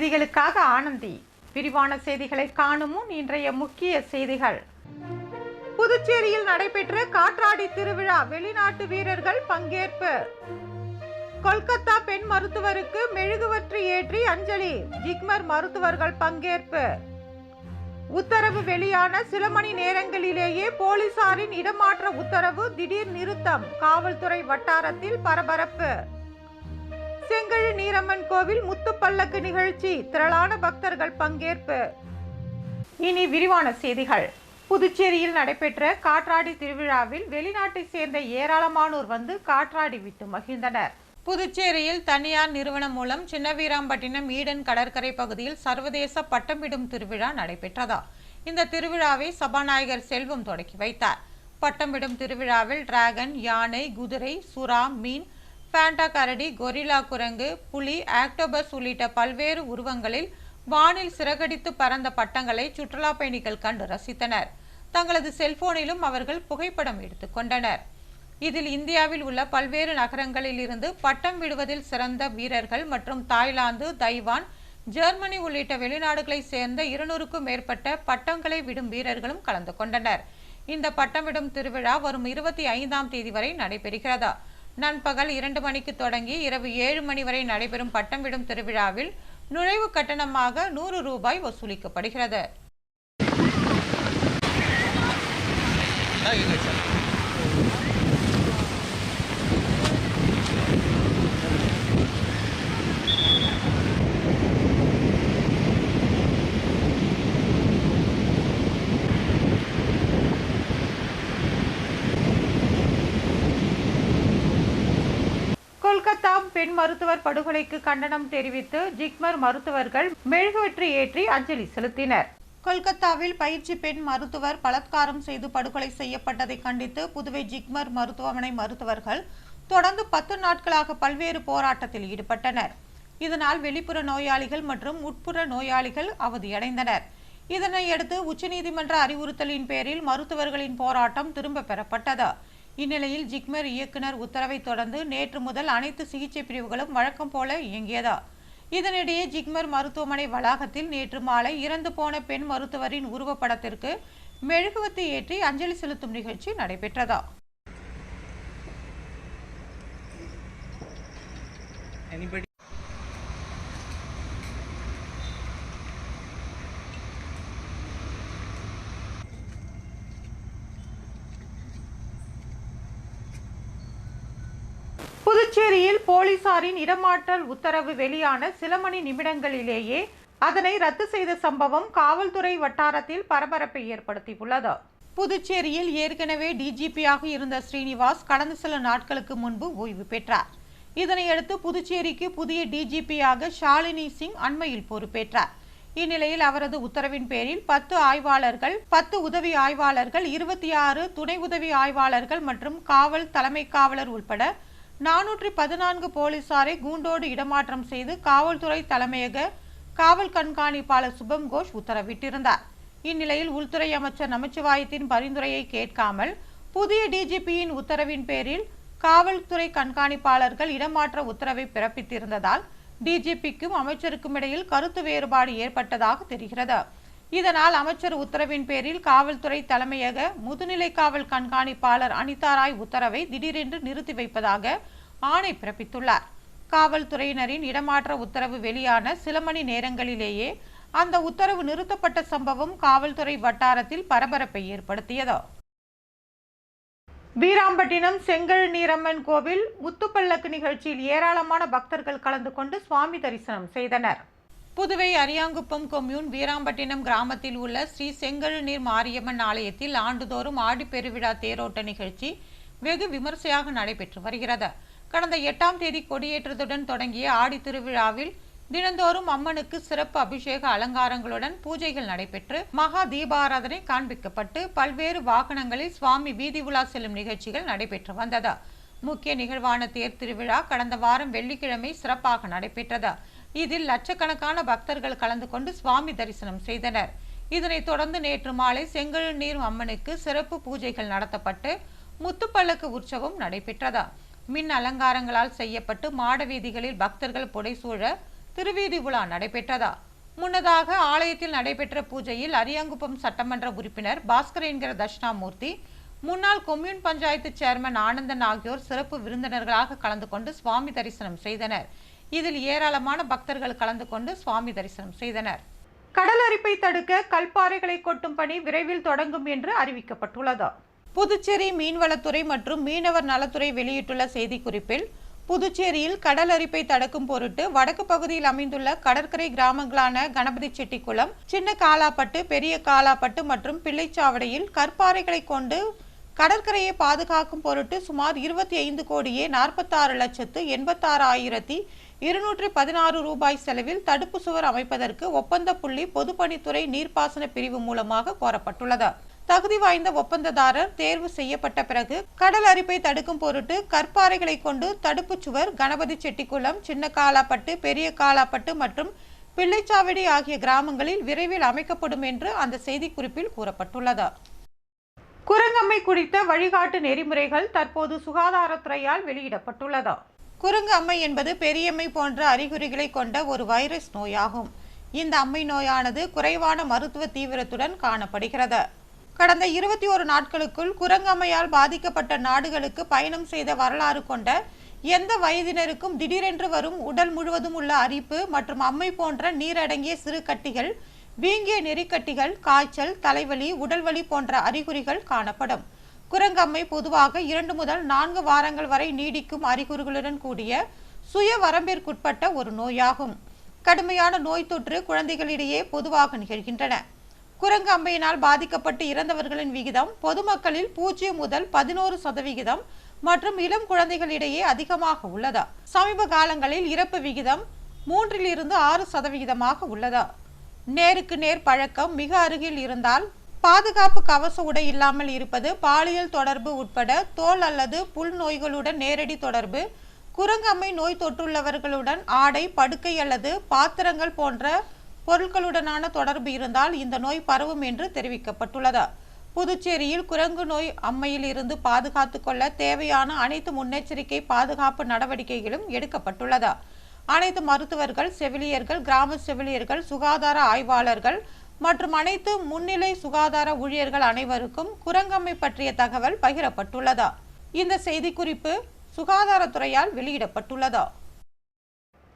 செய்திகளுக்காக ஆனந்தி. விரிவான செய்திகளை காணும் முன் இன்றைய முக்கிய செய்திகள். புதுச்சேரியில் நடைபெற்ற காற்றாடி திருவிழா, வெளிநாட்டு வீரர்கள் பங்கேற்பு. கொல்கத்தா பெண் மருத்துவருக்கு மெழுகுவர்த்தி ஏற்றி அஞ்சலி, ஜிப்மர் மருத்துவர்கள் பங்கேற்பு. உத்தரவு வெளியான சில மணி நேரங்களிலேயே போலீசாரின் இடமாற்ற உத்தரவு திடீர் நிறுத்தம், காவல்துறை வட்டாரத்தில் பரபரப்பு. செங்கழு நீரம்மன் கோவில் முத்துப்பல்லக்கு நிகழ்ச்சி, திரளான பக்தர்கள் பங்கேற்பு. இனி விரிவான செய்திகள். புதுச்சேரியில் நடைபெற்ற காற்றாடி திருவிழாவில் வெளிநாட்டை சேர்ந்த ஏராளமானோர் வந்து காற்றாடி விட்டு மகிழ்ந்தனர். புதுச்சேரியில் தனியார் நிறுவனம் மூலம் சின்னவீராம்பட்டினம் ஈடன் கடற்கரை பகுதியில் சர்வதேச பட்டம்விடும் திருவிழா நடைபெற்றதா. இந்த திருவிழாவை சபாநாயகர் செல்வம் தொடக்கி வைத்தார். பட்டம்விடும் திருவிழாவில் டிராகன், யானை, குதிரை, சுறா, மீன், பேண்டா கரடி, கொரில்லா குரங்கு, புலி, ஆக்டோபஸ் உள்ளிட்ட பல்வேறு உருவங்களில் வானில் சிறகடித்து பறந்த பட்டங்களை சுற்றுலா பயணிகள் கண்டு ரசித்தனர். தங்களது செல்போனிலும் அவர்கள் புகைப்படம் எடுத்துக் கொண்டனர். இதில் இந்தியாவில் உள்ள பல்வேறு நகரங்களில் இருந்து பட்டம் விடுவதில் சிறந்த வீரர்கள் மற்றும் தாய்லாந்து, தைவான், ஜெர்மனி உள்ளிட்ட வெளிநாடுகளை சேர்ந்த 200க்கும் மேற்பட்ட பட்டங்களை விடும் வீரர்களும் கலந்து கொண்டனர். இந்த பட்டம்விடும் திருவிழா வரும் 25ஆம் தேதி வரை நடைபெறுகிறது. நண்பகல் 2 மணிக்கு தொடங்கி இரவு 7 மணி வரை நடைபெறும் பட்டம் விடும் திருவிழாவில் நுழைவு கட்டணமாக 100 ரூபாய் வசூலிக்கப்படுகிறது. கொல்கத்தா பெண் மருத்துவர் படுகொலைக்கு கண்டனம் தெரிவித்து ஜிப்மர் மருத்துவர்கள் மெழுகுவர்த்தி ஏற்றி அஞ்சலி செலுத்தினர். கொல்கத்தாவில் பயிற்சி பெண் மருத்துவர் பலாத்காரம் செய்து படுகொலை செய்யப்பட்டதை கண்டித்து புதுவை ஜிப்மர் மருத்துவமனை மருத்துவர்கள் தொடர்ந்து 10 நாட்களாக பல்வேறு போராட்டத்தில் ஈடுபட்டனர். இதனால் வெளிப்புற நோயாளிகள் மற்றும் உட்புற நோயாளிகள் அவதியடைந்தனர். இதனையடுத்து உச்சநீதிமன்ற அறிவுறுத்தலின் பேரில் மருத்துவர்களின் போராட்டம் திரும்ப பெறப்பட்டது. இந்நிலையில் ஜிப்மர் இயக்குனர் உத்தரவை தொடர்ந்து நேற்று முதல் அனைத்து சிகிச்சை பிரிவுகளும் வழக்கம் போல இயங்கியது. இதனிடையே ஜிப்மர் மருத்துவமனை வளாகத்தில் நேற்று மாலை இறந்து போன பெண் மருத்துவரின் உருவப்படத்திற்கு மெழுகுவர்த்தி ஏற்றி அஞ்சலி செலுத்தும் நிகழ்ச்சி நடைபெற்றது. புதுச்சேரியில் போலீசாரின் இடமாற்றல் உத்தரவு வெளியான சில மணி நிமிடங்களிலேயே அதனை ரத்து செய்த சம்பவம் காவல்துறை வட்டாரத்தில் பரபரப்பை ஏற்படுத்தியுள்ளது. புதுச்சேரியில் ஏற்கனவே டிஜிபியாக இருந்த ஸ்ரீனிவாஸ் கடந்த சில நாட்களுக்கு முன்பு ஓய்வு பெற்றார். இதனையடுத்து புதுச்சேரிக்கு புதிய டிஜிபியாக ஷாலினி சிங் அண்மையில் பொறுப்பேற்றார். இந்நிலையில் அவரது உத்தரவின் பேரில் 10 ஆய்வாளர்கள், 10 உதவி ஆய்வாளர்கள், 26 துணை உதவி ஆய்வாளர்கள் மற்றும் காவல் தலைமை காவலர் உட்பட 414 போலீசாரை கூண்டோடு இடமாற்றம் செய்து காவல்துறை தலைமையக காவல் கண்காணிப்பாளர் சுபம் கோஷ் உத்தரவிட்டிருந்தார். இந்நிலையில் உள்துறை அமைச்சர் நமச்சிவாயத்தின் பரிந்துரையை கேட்காமல் புதிய டிஜிபியின் உத்தரவின் பேரில் காவல்துறை கண்காணிப்பாளர்கள் இடமாற்ற உத்தரவை பிறப்பித்திருந்ததால் டிஜிபிக்கும் அமைச்சருக்கும் இடையில் கருத்து வேறுபாடு ஏற்பட்டதாக தெரிகிறது. இதனால் அமைச்சர் உத்தரவின் பேரில் காவல்துறை தலைமையக முதுநிலை காவல் கண்காணிப்பாளர் அனிதா ராய் உத்தரவை திடீரென்று நிறுத்தி வைப்பதாக ஆணை பிறப்பித்துள்ளார். காவல்துறையினரின் இடமாற்ற உத்தரவு வெளியான சில மணி நேரங்களிலேயே அந்த உத்தரவு நிறுத்தப்பட்ட சம்பவம் காவல்துறை வட்டாரத்தில் பரபரப்பை ஏற்படுத்தியது. வீராம்பட்டினம் செங்கழு நீரம்மன் கோவில் முத்துப்பல்லக்கு நிகழ்ச்சியில் ஏராளமான பக்தர்கள் கலந்து கொண்டு சுவாமி தரிசனம் செய்தனர். புதுவை அரியாங்குப்பம் கொம்யூன் வீராம்பட்டினம் கிராமத்தில் உள்ள ஸ்ரீ செங்கழு நீர் மாரியம்மன் ஆலயத்தில் ஆண்டுதோறும் ஆடிப்பெருவிழா தேரோட்ட நிகழ்ச்சி வெகு விமர்சையாக நடைபெற்று வருகிறது. கடந்த 8ஆம் தேதி கொடியேற்றத்துடன் தொடங்கிய ஆடி திருவிழாவில் தினந்தோறும் அம்மனுக்கு சிறப்பு அபிஷேக அலங்காரங்களுடன் பூஜைகள் நடைபெற்று மகா தீபாராதனை காண்பிக்கப்பட்டு பல்வேறு வாகனங்களில் சுவாமி வீதி உலா செல்லும் நிகழ்ச்சிகள் நடைபெற்று வந்தது. முக்கிய நிகழ்வான தேர் திருவிழா கடந்த வாரம் வெள்ளிக்கிழமை சிறப்பாக நடைபெற்றது. இதில் லட்சக்கணக்கான பக்தர்கள் கலந்து கொண்டு சுவாமி தரிசனம் செய்தனர். இதனைத் தொடர்ந்து நேற்று மாலை செங்கழு நீர் அம்மனுக்கு சிறப்பு பூஜைகள் நடத்தப்பட்டு முத்துப்பல்லக்கு உற்சவம் நடைபெற்றது. மின் அலங்காரங்களால் செய்யப்பட்டு மாட வீதிகளில் பக்தர்கள் புடைசூழ திருவீதி உலா நடைபெற்றது. முன்னதாக ஆலயத்தில் நடைபெற்ற பூஜையில் அரியாங்குப்பம் சட்டமன்ற உறுப்பினர் பாஸ்கர் என்கிற தட்சிணாமூர்த்தி, முன்னாள் கொம்யூன் பஞ்சாயத்து சேர்மன் ஆனந்தன் ஆகியோர் சிறப்பு விருந்தினர்களாக கலந்து கொண்டு சுவாமி தரிசனம் செய்தனர். இதில் ஏராளமான பக்தர்கள் கலந்து கொண்டு சுவாமி தரிசனம் செய்தனர். கடல் அரிப்பை தடுக்க கல்பாறைகளை கொட்டும் பணி விரைவில் தொடங்கும் என்று அறிவிக்கப்பட்டுள்ளது. புதுச்சேரி மீன்வளத்துறை மற்றும் மீனவர் நலத்துறை வெளியிட்டுள்ள செய்திக்குறிப்பில், புதுச்சேரியில் கடல் அரிப்பை தடுக்கும் பொருட்டு வடக்கு பகுதியில் அமைந்துள்ள கடற்கரை கிராமங்களான கணபதி செட்டிக்குளம், சின்ன காலாப்பட்டு, பெரிய காலாப்பட்டு மற்றும் பிள்ளைச்சாவடியில் கற்பாறைகளை கொண்டு கடற்கரையை பாதுகாக்கும் பொருட்டு சுமார் 25,46,86,216 ரூபாய் செலவில் தடுப்பு சுவர் அமைப்பதற்கு ஒப்பந்த புள்ளி பொதுப்பணித்துறை நீர்ப்பாசன பிரிவு மூலமாக கோரப்பட்டுள்ளது. தகுதி வாய்ந்த ஒப்பந்ததாரர் தேர்வு செய்யப்பட்ட பிறகு கடல் அரிப்பை தடுக்கும் பொருட்டு கற்பாறைகளை கொண்டு தடுப்பு சுவர் கணபதி செட்டிக்குளம், சின்ன காலாப்பட்டு, பெரிய காலாப்பட்டு மற்றும் பிள்ளைச்சாவடி ஆகிய கிராமங்களில் விரைவில் அமைக்கப்படும் என்று அந்த செய்திக்குறிப்பில் கூறப்பட்டுள்ளது. குரங்கம்மை குறித்த வழிகாட்டு நெறிமுறைகள் தற்போது சுகாதாரத்துறையால் வெளியிடப்பட்டுள்ளது. குரங்கு அம்மை என்பது பெரியம்மை போன்ற அறிகுறிகளை கொண்ட ஒரு வைரஸ் நோயாகும். இந்த அம்மை நோயானது குறைவான மருத்துவ தீவிரத்துடன் காணப்படுகிறது. கடந்த 21 நாட்களுக்குள் குரங்கம்மையால் பாதிக்கப்பட்ட நாடுகளுக்கு பயணம் செய்த வரலாறு கொண்ட எந்த வயதினருக்கும் திடீரென்று வரும் உடல் முழுவதும் உள்ள அரிப்பு மற்றும் அம்மை போன்ற நீரடங்கிய சிறு கட்டிகள், வீங்கிய நெறிக்கட்டிகள், காய்ச்சல், தலைவலி, உடல்வலி போன்ற அறிகுறிகள் காணப்படும். குரங்கம்மை பொதுவாக 2 முதல் 4 வாரங்கள் வரை நீடிக்கும் அறிகுறிகளுடன் கூடிய சுய வரம்பிற்குட்பட்ட ஒரு நோயாகும். கடுமையான நோய் தொற்று குழந்தைகளிடையே பொதுவாக நிகழ்கின்றன. குரங்கு அம்மையினால் பாதிக்கப்பட்டு இறந்தவர்களின் விகிதம் பொதுமக்களில் 0 முதல் 11% மற்றும் இளம் குழந்தைகளிடையே அதிகமாக உள்ளது. சமீப காலங்களில் இறப்பு விகிதம் 3 to 6% உள்ளது. நேருக்கு நேர் பழக்கம் மிக அருகில் இருந்தால், பாதுகாப்பு கவச உடை இல்லாமல் இருப்பது, பாலியல் தொடர்பு உட்பட தோல் அல்லது புல் நோய்களுடன் நேரடி தொடர்பு, குரங்கம்மை நோய் தொற்றுள்ளவர்களுடன் ஆடை, படுக்கை அல்லது பாத்திரங்கள் போன்ற பொருட்களுடனான தொடர்பு இருந்தால் இந்த நோய் பரவும் என்று தெரிவிக்கப்பட்டுள்ளது. புதுச்சேரியில் குரங்கு நோய் அம்மையில் இருந்து பாதுகாத்துக் கொள்ள தேவையான அனைத்து முன்னெச்சரிக்கை பாதுகாப்பு நடவடிக்கைகளும் எடுக்கப்பட்டுள்ளது. அனைத்து மருத்துவர்கள், செவிலியர்கள், கிராம செவிலியர்கள், சுகாதார ஆய்வாளர்கள் மற்றும் அனைத்து முன்னிலை சுகாதார ஊழியர்கள் அனைவருக்கும் குரங்கம்மை பற்றிய தகவல் பகிரப்பட்டுள்ளது. இந்த செய்திக்குறிப்பு சுகாதாரத்துறையால் வெளியிடப்பட்டுள்ளது.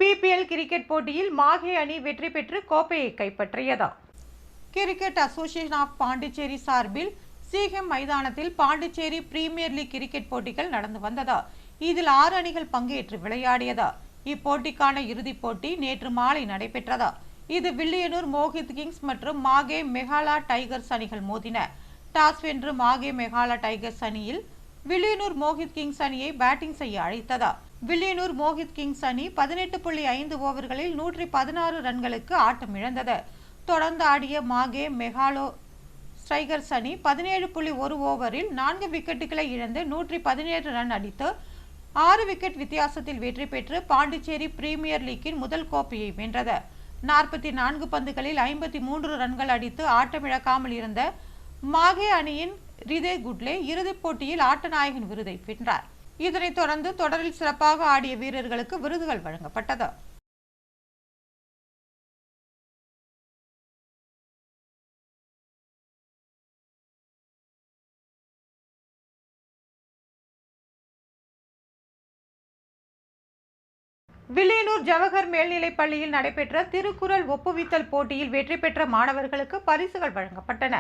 PPL கிரிக்கெட் போட்டியில் மாஹே அணி வெற்றி பெற்று கோப்பையை கைப்பற்றியது. கிரிக்கெட் அசோசியேஷன் ஆஃப் பாண்டிச்சேரி சார்பில் சீகெம் மைதானத்தில் பாண்டிச்சேரி பிரீமியர் லீக் கிரிக்கெட் போட்டிகள் நடந்து வந்தது. இதில் 6 அணிகள் பங்கேற்று விளையாடியது. இப்போட்டிக்கான இறுதிப் போட்டி நேற்று மாலை நடைபெற்றது. இது வில்லியனூர் மோஹித் கிங்ஸ் மற்றும் மாகே மெகாலா டைகர்ஸ் அணிகள் மோதின. டாஸ் வென்று மாகே மெகாலா டைகர்ஸ் அணியில் வில்லியனூர் மோஹித் கிங்ஸ் அணியை பேட்டிங் செய்ய அழைத்தது. வில்லியனூர் மோஹித் கிங்ஸ் அணி 18.5 ஓவர்களில் 116 ரன்களுக்கு ஆட்டம் இழந்தது. தொடர்ந்து ஆடிய மாகே மெகாலோ டைகர்ஸ் அணி 17.1 ஓவரில் 4 விக்கெட்டுகளை இழந்து 117 ரன் அடித்து 6 விக்கெட் வித்தியாசத்தில் வெற்றி பெற்று பாண்டிச்சேரி பிரீமியர் லீக்கின் முதல் கோப்பையை வென்றது. 44 பந்துகளில் 53 ரன்கள் அடித்து ஆட்டமிழக்காமல் இருந்த மாகே அணியின் ரிதே குட்லே இறுதிப் போட்டியில் ஆட்டநாயகன் விருதை வென்றார். இதனைத் தொடர்ந்து தொடரில் சிறப்பாக ஆடிய வீரர்களுக்கு விருதுகள் வழங்கப்பட்டது. வில்லியனூர் ஜவஹர் மேல்நிலைப் பள்ளியில் நடைபெற்ற திருக்குறள் ஒப்புவித்தல் போட்டியில் வெற்றி பெற்ற மாணவர்களுக்கு பரிசுகள் வழங்கப்பட்டன.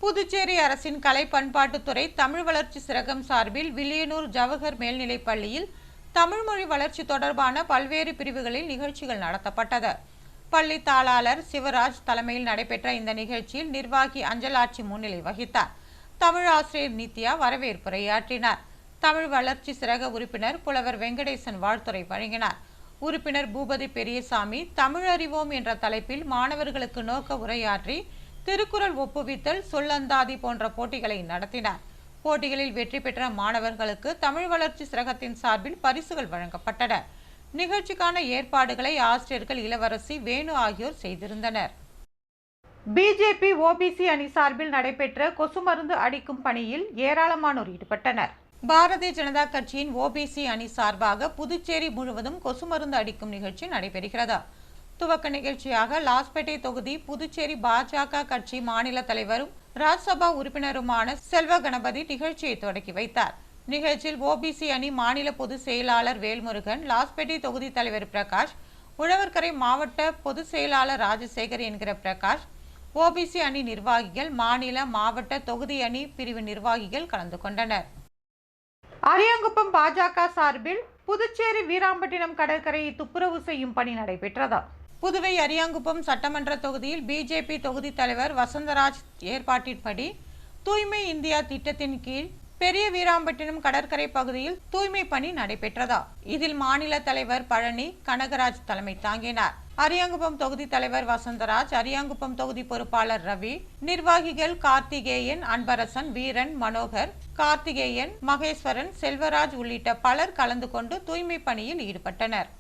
புதுச்சேரி அரசின் கலை பண்பாட்டுத்துறை தமிழ் வளர்ச்சி சிறகம் சார்பில் வில்லியனூர் ஜவஹர் மேல்நிலைப் பள்ளியில் தமிழ் மொழி வளர்ச்சி தொடர்பான பல்வேறு பிரிவுகளில் நிகழ்ச்சிகள் நடத்தப்பட்டது. பள்ளி தாளாளர் சிவராஜ் தலைமையில் நடைபெற்ற இந்த நிகழ்ச்சியில் நிர்வாகி அஞ்சலாட்சி முன்னிலை வகித்தார். தமிழ் ஆசிரியர் நித்யா வரவேற்புரையாற்றினார். தமிழ் வளர்ச்சி சிறக உறுப்பினர் புலவர் வெங்கடேசன் வாழ்த்துரை வழங்கினார். உறுப்பினர் பூபதி பெரியசாமி தமிழ் அறிவோம் என்ற தலைப்பில் மாணவர்களுக்கு நோக்க உரையாற்றி திருக்குறள் ஒப்புவித்தல், சொல்லந்தாதி போன்ற போட்டிகளை நடத்தினார். போட்டிகளில் வெற்றி பெற்ற மாணவர்களுக்கு தமிழ் வளர்ச்சி சிறகத்தின் சார்பில் பரிசுகள் வழங்கப்பட்டன. நிகழ்ச்சிக்கான ஏற்பாடுகளை ஆசிரியர்கள் இளவரசி வேணு ஆகியோர் செய்திருந்தனர். பிஜேபி OBC அணி சார்பில் நடைபெற்ற கொசு மருந்து அடிக்கும் பணியில் ஏராளமானோர் ஈடுபட்டனர். பாரதிய ஜனதா கட்சியின் OBC அணி சார்பாக புதுச்சேரி முழுவதும் கொசு மருந்து அடிக்கும் நிகழ்ச்சி நடைபெறுகிறது. துவக்க நிகழ்ச்சியாக லாஸ்பேட்டை தொகுதி புதுச்சேரி பாஜக கட்சி மாநில தலைவரும் ராஜ்யசபா உறுப்பினருமான செல்வ கணபதி நிகழ்ச்சியை தொடங்கி வைத்தார். நிகழ்ச்சியில் ஓபிசி அணி மாநில பொதுச் செயலாளர் வேல்முருகன், லாஸ்பேட்டை தொகுதி தலைவர் பிரகாஷ், உழவர்கரை மாவட்ட பொதுச் செயலாளர் ராஜசேகர் என்கிற பிரகாஷ், ஓபிசி அணி நிர்வாகிகள், மாநில மாவட்ட தொகுதி அணி பிரிவு நிர்வாகிகள் கலந்து கொண்டனர். அரியாங்குப்பம் பாஜக சார்பில் புதுச்சேரி வீராம்பட்டினம் கடற்கரையை துப்புரவு செய்யும் பணி நடைபெற்றது. புதுவை அரியாங்குப்பம் சட்டமன்ற தொகுதியில் பிஜேபி தொகுதி தலைவர் வசந்தராஜ் ஏற்பாட்டின்படி தூய்மை இந்தியா திட்டத்தின் கீழ் பெரிய வீராம்பட்டினம் கடற்கரை பகுதியில் தூய்மை பணி நடைபெற்றதா. இதில் மாநில தலைவர் பழனி கனகராஜ் தலைமை தாங்கினார். அரியாங்குப்பம் தொகுதி தலைவர் வசந்தராஜ், அரியாங்குப்பம் தொகுதி பொறுப்பாளர் ரவி, நிர்வாகிகள் கார்த்திகேயன், அன்பரசன், வீரன், மனோகர், கார்த்திகேயன், மகேஸ்வரன், செல்வராஜ் உள்ளிட்ட பலர் கலந்து கொண்டு தூய்மை பணியில் ஈடுபட்டனர்.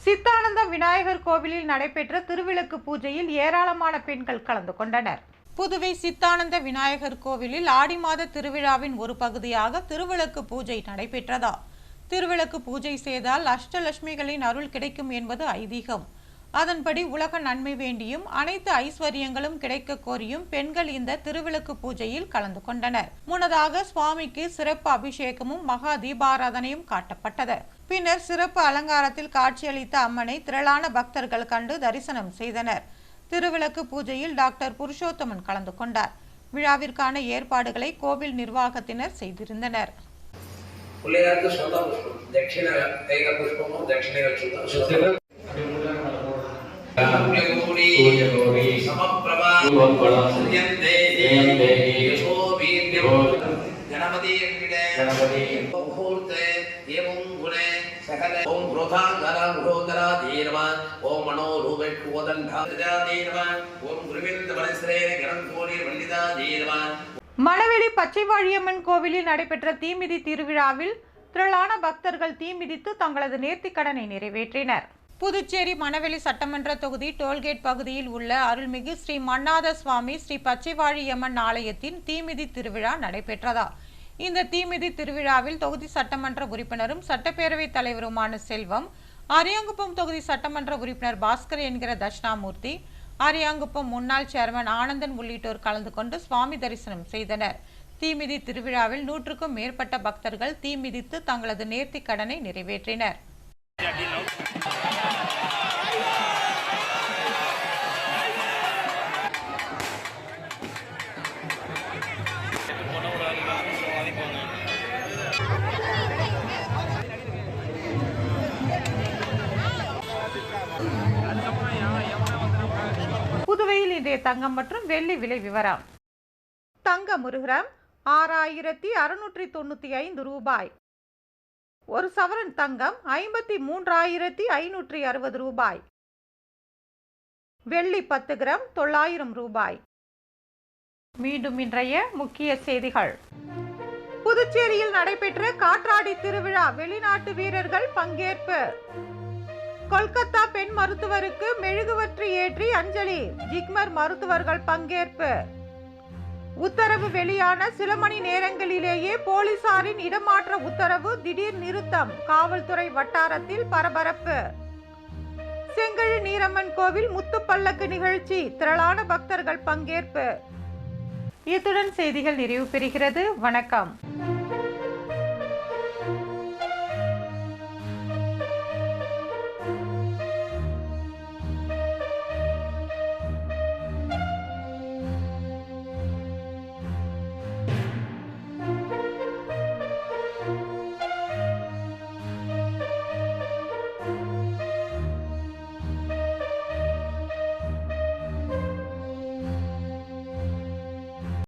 சித்தானந்த விநாயகர் கோவிலில் நடைபெற்ற திருவிளக்கு பூஜையில் ஏராளமான பெண்கள் கலந்து கொண்டனர். புதுவை சித்தானந்த விநாயகர் கோவிலில் ஆடி மாத திருவிழாவின் ஒரு பகுதியாக திருவிளக்கு பூஜை நடைபெற்றதா. திருவிளக்கு பூஜை செய்தால் அஷ்டலட்சுமிகளின் அருள் கிடைக்கும் என்பது ஐதீகம். அதன்படி உலக நன்மை வேண்டியும் அனைத்து ஐஸ்வர்யங்களும் கிடைக்க கோரியும் பெண்கள் இந்த திருவிளக்கு பூஜையில் கலந்து கொண்டனர். முன்னதாக சுவாமிக்கு சிறப்பு அபிஷேகமும் மகா தீபாராதனையும் காட்டப்பட்டது. பின்னர் சிறப்பு அலங்காரத்தில் காட்சியளித்த அம்மனை திரளான பக்தர்கள் கண்டு தரிசனம் செய்தனர். திருவிளக்கு பூஜையில் டாக்டர் புருஷோத்தமன் கலந்து கொண்டார். விழாவிற்கான ஏற்பாடுகளை கோவில் நிர்வாகத்தினர் செய்திருந்தனர். மணவெளி பச்சைவாழியம்மன் கோவிலில் நடைபெற்ற தீமிதி திருவிழாவில் திரளான பக்தர்கள் தீமிதித்து தங்களது நேர்த்திக்கடனை நிறைவேற்றினர். புதுச்சேரி மணவெளி சட்டமன்ற தொகுதி டோல்கேட் பகுதியில் உள்ள அருள்மிகு ஸ்ரீ மன்னாத சுவாமி ஸ்ரீ பச்சைவாழியம்மன் ஆலயத்தின் தீமிதி திருவிழா நடைபெற்றதா. இந்த தீமிதி திருவிழாவில் தொகுதி சட்டமன்ற உறுப்பினரும் சட்டப்பேரவைத் தலைவருமான செல்வம், அரியாங்குப்பம் தொகுதி சட்டமன்ற உறுப்பினர் பாஸ்கர் என்கிற தட்சிணாமூர்த்தி, அரியாங்குப்பம் முன்னாள் சேர்மன் ஆனந்தன் உள்ளிட்டோர் கலந்து கொண்டு சுவாமி தரிசனம் செய்தனர். தீமிதி திருவிழாவில் 100க்கும் மேற்பட்ட பக்தர்கள் தீமிதித்து தங்களது நேர்த்திக் கடனை நிறைவேற்றினர். புதுவையில் இன்றைய தங்கம் மற்றும் வெள்ளி விலை விவரம். தங்கம் 1 கிராம் 6695 ரூபாய். ஒரு சவரன் தங்கம் 53,560 ரூபாய். வெள்ளி 10 கிராம் 900 ரூபாய். மீண்டும் இன்றைய முக்கிய செய்திகள். புதுச்சேரியில் நடைபெற்ற காற்றாடி திருவிழா, வெளிநாட்டு வீரர்கள் பங்கேற்பு. கொல்கத்தா பெண் மருத்துவருக்கு மெழுகுவர்த்தி ஏற்றி அஞ்சலி, ஜிப்மர் மருத்துவர்கள் பங்கேற்பு. உத்தரவு வெளியான சில மணி நேரங்களிலேயே போலீசாரின் இடமாற்ற உத்தரவு திடீர் நிறுத்தம், காவல்துறை வட்டாரத்தில் பரபரப்பு. செங்கழு நீரம்மன் கோவில் முத்துப்பல்லக்கு நிகழ்ச்சி, திரளான பக்தர்கள் பங்கேற்பு. இத்துடன் செய்திகள் நிறைவு பெறுகிறது. வணக்கம்.